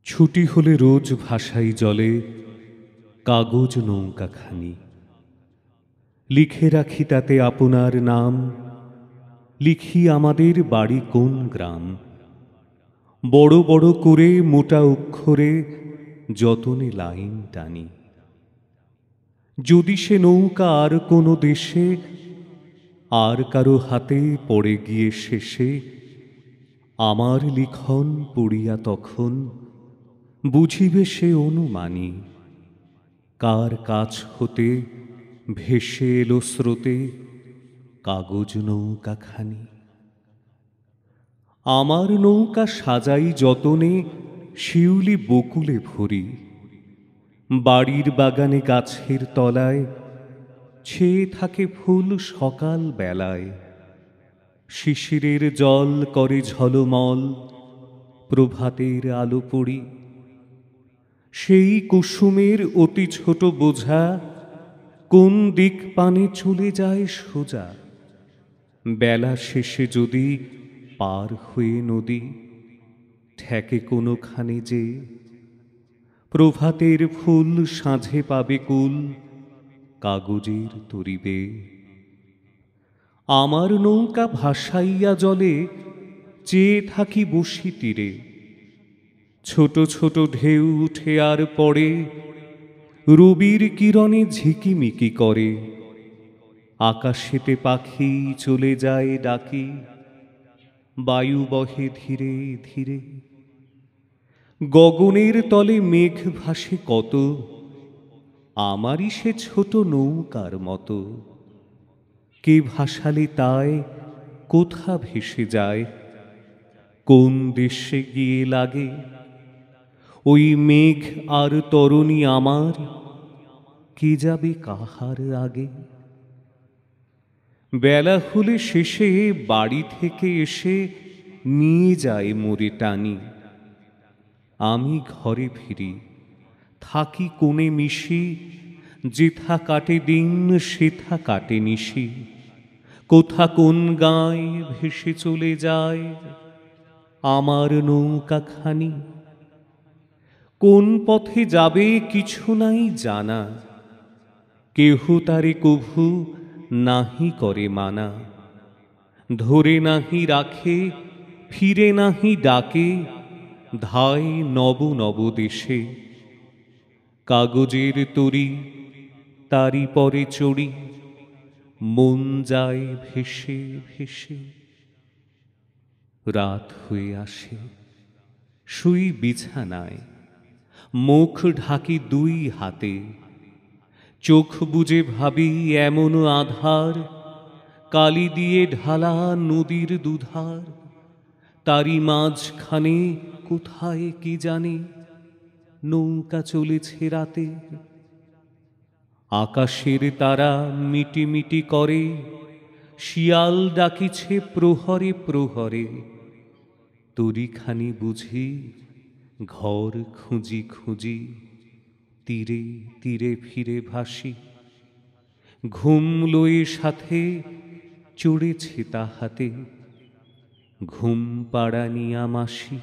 ছুটি হলে রোজ ভাসাই জলে কাগজ নৌকাখানি, লিখে রাখি তাতে আপনার নাম, লিখি আমাদের বাড়ি কোন গ্রাম। বড় বড় করে মোটা অক্ষরে যতনে লাইন টানি। যদি সে নৌকা আর কোনো দেশে আর কারো হাতে পড়ে গিয়ে শেষে, আমার লিখন পড়িয়া তখন বুঝিবে সে অনুমানী। কার কাছ হতে ভেসে এলো স্রোতে কাগজ নৌকাখানি। আমার নৌকা সাজাই যতনে শিউলি বকুলে ভরি, বাড়ির বাগানে গাছের তলায় ছেয়ে থাকে ফুল সকাল বেলায়। শিশিরের জল করে ঝলমল প্রভাতের আলো পড়ি, সেই কুসুমের অতি ছোট বোঝা কোন দিক পানে চলে যায় সোজা। বেলা শেষে যদি পার হয়ে নদী ঠেকে কোনোখানে যে, প্রভাতের ফুল সাঁঝে পাবে কুল কাগজের তরিবে। আমার নৌকা ভাসাইয়া জলে চেয়ে থাকি বসি তীরে, ছোট ছোট ঢেউ উঠে আর পড়ে রবির কিরণে ঝিকিমিকি করে। আকাশেতে পাখি চলে যায় ডাকি, বায়ু বহে ধীরে ধীরে। গগনের তলে মেঘ ভাসে কত, আমারই সে ছোট নৌকার মতো। কে ভাসালে তাই কোথা ভেসে যায়, কোন দেশে গিয়ে লাগে। ওই মেঘ আর তরণী আমার, কে যাবে কাহার আগে। বেলা হলে শেষে বাড়ি থেকে এসে নিয়ে যায় মোরে টানি। আমি ঘরে ফিরি, থাকি কোণে মিশি, যেথা কাটে দিন সেথা কাটে নিশি। কোথা কোন গাঁয়ে ভেসে চলে যায় আমার নৌকাখানি। কোন পথে যাবে কিছু নাই জানা, কেহ তারে কভু নাহি করে মানা। ধরে নাহি রাখে, ফিরে নাহি ডাকে, ধায় নব নব দেশে। কাগজের তরি তারি পরে চড়ি, মন যায় ভেসে ভেসে। রাত হয়ে আসে, শুই বিছানায়, মুখ ঢাকি দুই হাতে। চোখ বুজে ভাবি এমন আধার, কালি দিয়ে ঢালা নদীর দুধার। তারি মাঝখানে কোথায় কি জানি নৌকা চলেছে রাতে। আকাশের তারা মিটিমিটি করে, শিয়াল ডাকিছে প্রহরে প্রহরে। তরিখানি বুঝি ঘর খুঁজি খুঁজি, তীরে তীরে ফিরে ভাসি। ঘুম লয়ে সাথে চড়েছে তাহাতে, ঘুম পাড়ানিয়া মাসি।